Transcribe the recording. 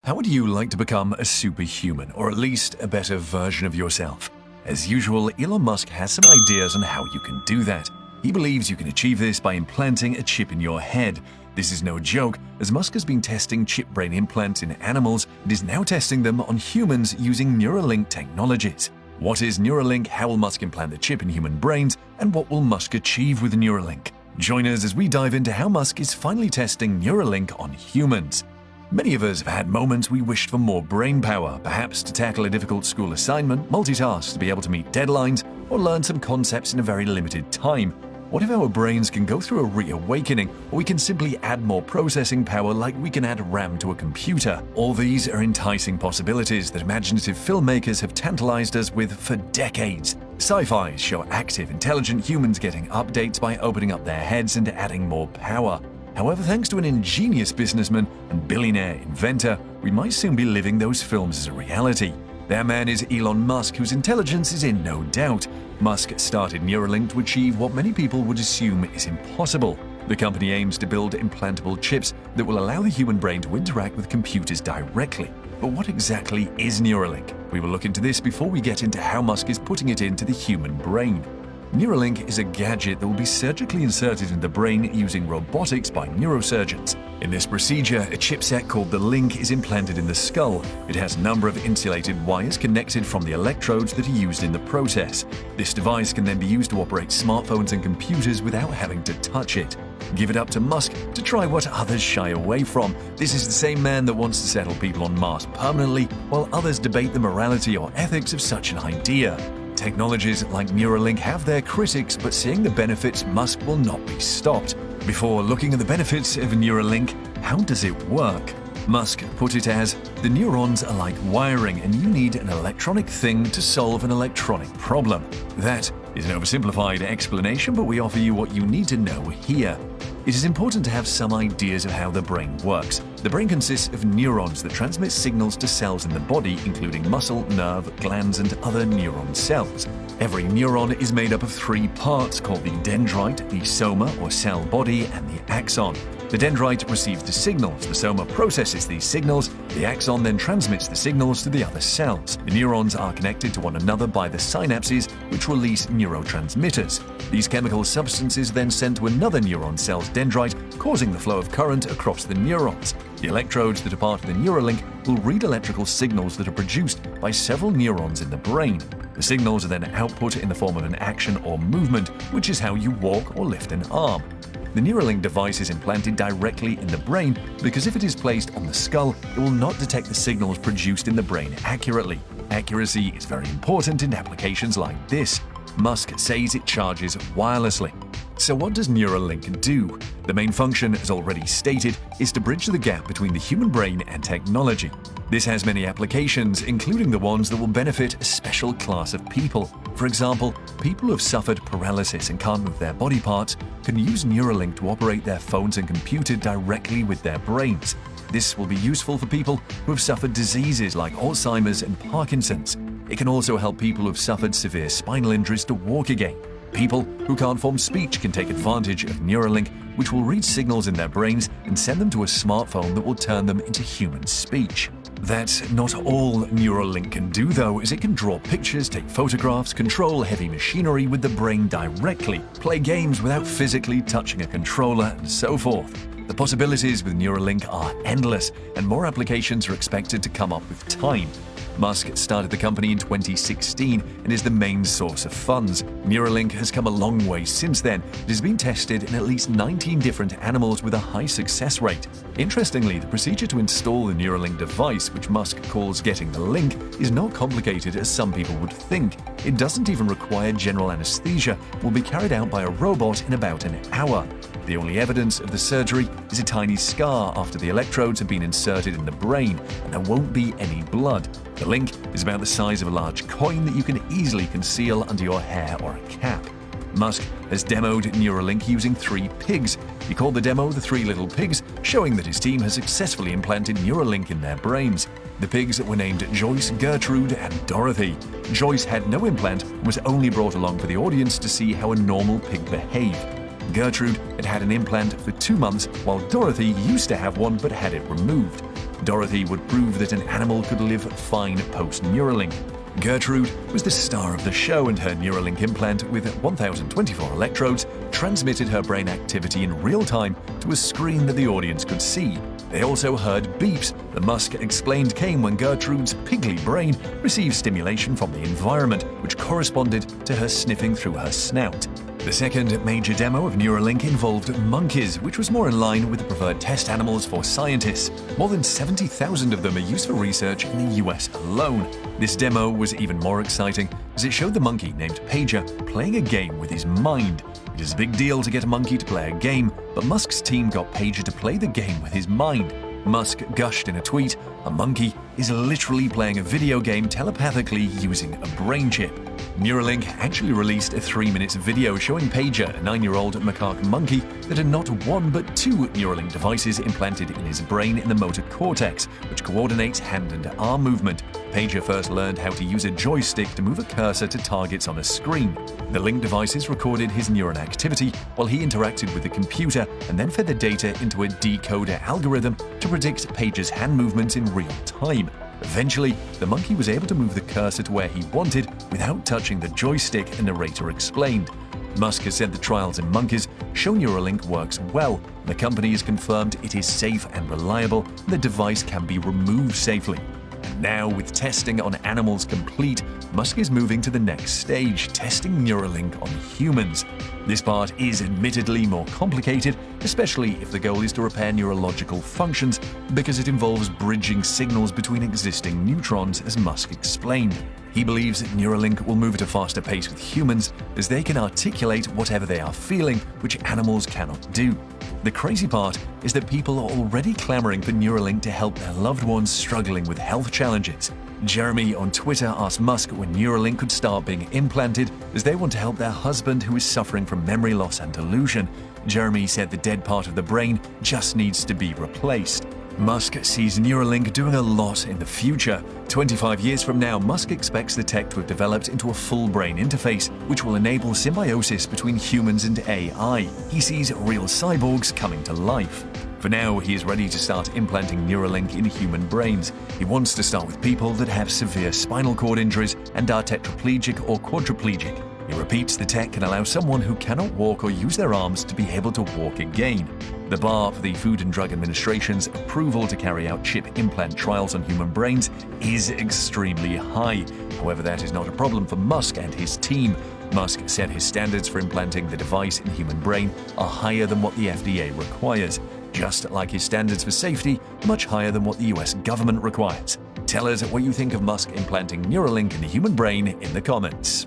How would you like to become a superhuman, or at least a better version of yourself? As usual, Elon Musk has some ideas on how you can do that. He believes you can achieve this by implanting a chip in your head. This is no joke, as Musk has been testing chip brain implants in animals and is now testing them on humans using Neuralink technologies. What is Neuralink, how will Musk implant the chip in human brains, and what will Musk achieve with Neuralink? Join us as we dive into how Musk is finally testing Neuralink on humans. Many of us have had moments we wished for more brain power, perhaps to tackle a difficult school assignment, multitask to be able to meet deadlines, or learn some concepts in a very limited time. What if our brains can go through a reawakening, or we can simply add more processing power like we can add RAM to a computer? All these are enticing possibilities that imaginative filmmakers have tantalized us with for decades. Sci-fi show active, intelligent humans getting updates by opening up their heads and adding more power. However, thanks to an ingenious businessman and billionaire inventor, we might soon be living those films as a reality. That man is Elon Musk, whose intelligence is in no doubt. Musk started Neuralink to achieve what many people would assume is impossible. The company aims to build implantable chips that will allow the human brain to interact with computers directly. But what exactly is Neuralink? We will look into this before we get into how Musk is putting it into the human brain. Neuralink is a gadget that will be surgically inserted in the brain using robotics by neurosurgeons. In this procedure, a chipset called the link is implanted in the skull. It has a number of insulated wires connected from the electrodes that are used in the process. This device can then be used to operate smartphones and computers without having to touch it. Give it up to Musk to try what others shy away from. This is the same man that wants to settle people on Mars permanently, while others debate the morality or ethics of such an idea. Technologies like Neuralink have their critics, but seeing the benefits, Musk will not be stopped. Before looking at the benefits of Neuralink, how does it work? Musk put it as, the neurons are like wiring and you need an electronic thing to solve an electronic problem. That is an oversimplified explanation, but we offer you what you need to know here. It is important to have some ideas of how the brain works. The brain consists of neurons that transmit signals to cells in the body, including muscle, nerve, glands, and other neuron cells. Every neuron is made up of three parts called the dendrite, the soma or cell body, and the axon. The dendrite receives the signals, the soma processes these signals, the axon then transmits the signals to the other cells. The neurons are connected to one another by the synapses, which release neurotransmitters. These chemical substances then sent to another neuron cell's dendrite, causing the flow of current across the neurons. The electrodes that are part of the Neuralink will read electrical signals that are produced by several neurons in the brain. The signals are then output in the form of an action or movement, which is how you walk or lift an arm. The Neuralink device is implanted directly in the brain because if it is placed on the skull, it will not detect the signals produced in the brain accurately. Accuracy is very important in applications like this. Musk says it charges wirelessly. So what does Neuralink do? The main function, as already stated, is to bridge the gap between the human brain and technology. This has many applications, including the ones that will benefit a special class of people. For example, people who have suffered paralysis and can't move their body parts can use Neuralink to operate their phones and computer directly with their brains. This will be useful for people who have suffered diseases like Alzheimer's and Parkinson's. It can also help people who have suffered severe spinal injuries to walk again. People who can't form speech can take advantage of Neuralink, which will read signals in their brains and send them to a smartphone that will turn them into human speech. That's not all Neuralink can do though, as it can draw pictures, take photographs, control heavy machinery with the brain directly, play games without physically touching a controller, and so forth. The possibilities with Neuralink are endless, and more applications are expected to come up with time. Musk started the company in 2016 and is the main source of funds. Neuralink has come a long way since then. It has been tested in at least 19 different animals with a high success rate. Interestingly, the procedure to install the Neuralink device, which Musk calls getting the link, is not complicated as some people would think. It doesn't even require general anesthesia and will be carried out by a robot in about an hour. The only evidence of the surgery is a tiny scar after the electrodes have been inserted in the brain, and there won't be any blood. The link is about the size of a large coin that you can easily conceal under your hair or a cap. Musk has demoed Neuralink using 3 pigs. He called the demo the 3 Little Pigs, showing that his team has successfully implanted Neuralink in their brains. The pigs were named Joyce, Gertrude, and Dorothy. Joyce had no implant and was only brought along for the audience to see how a normal pig behaved. Gertrude had had an implant for 2 months, while Dorothy used to have one but had it removed. Dorothy would prove that an animal could live fine post-Neuralink. Gertrude was the star of the show, and her Neuralink implant with 1,024 electrodes transmitted her brain activity in real time to a screen that the audience could see. They also heard beeps that Musk explained came when Gertrude's piggly brain received stimulation from the environment, which corresponded to her sniffing through her snout. The second major demo of Neuralink involved monkeys, which was more in line with the preferred test animals for scientists. More than 70,000 of them are used for research in the US alone. This demo was even more exciting as it showed the monkey named Pager playing a game with his mind. It is a big deal to get a monkey to play a game, but Musk's team got Pager to play the game with his mind. Musk gushed in a tweet, "A monkey is literally playing a video game telepathically using a brain chip." Neuralink actually released a 3-minute video showing Pager, a 9-year-old macaque monkey, that had not one but 2 Neuralink devices implanted in his brain in the motor cortex, which coordinates hand and arm movement. Pager first learned how to use a joystick to move a cursor to targets on a screen. The Link devices recorded his neuron activity while he interacted with the computer and then fed the data into a decoder algorithm to predict Pager's hand movements in real time. Eventually, the monkey was able to move the cursor to where he wanted without touching the joystick, a narrator explained. Musk has said the trials in monkeys show Neuralink works well. The company has confirmed it is safe and reliable, and the device can be removed safely. And now, with testing on animals complete, Musk is moving to the next stage, testing Neuralink on humans. This part is admittedly more complicated, especially if the goal is to repair neurological functions, because it involves bridging signals between existing neurons, as Musk explained. He believes that Neuralink will move at a faster pace with humans, as they can articulate whatever they are feeling, which animals cannot do. The crazy part is that people are already clamoring for Neuralink to help their loved ones struggling with health challenges. Jeremy on Twitter asked Musk when Neuralink could start being implanted, as they want to help their husband who is suffering from memory loss and delusion. Jeremy said the dead part of the brain just needs to be replaced. Musk sees Neuralink doing a lot in the future. 25 years from now, Musk expects the tech to have developed into a full brain interface, which will enable symbiosis between humans and AI. He sees real cyborgs coming to life. For now, he is ready to start implanting Neuralink in human brains. He wants to start with people that have severe spinal cord injuries and are tetraplegic or quadriplegic. He repeats the tech can allow someone who cannot walk or use their arms to be able to walk again. The bar for the Food and Drug Administration's approval to carry out chip implant trials on human brains is extremely high. However, that is not a problem for Musk and his team. Musk said his standards for implanting the device in the human brain are higher than what the FDA requires, just like his standards for safety are much higher than what the US government requires. Tell us what you think of Musk implanting Neuralink in the human brain in the comments.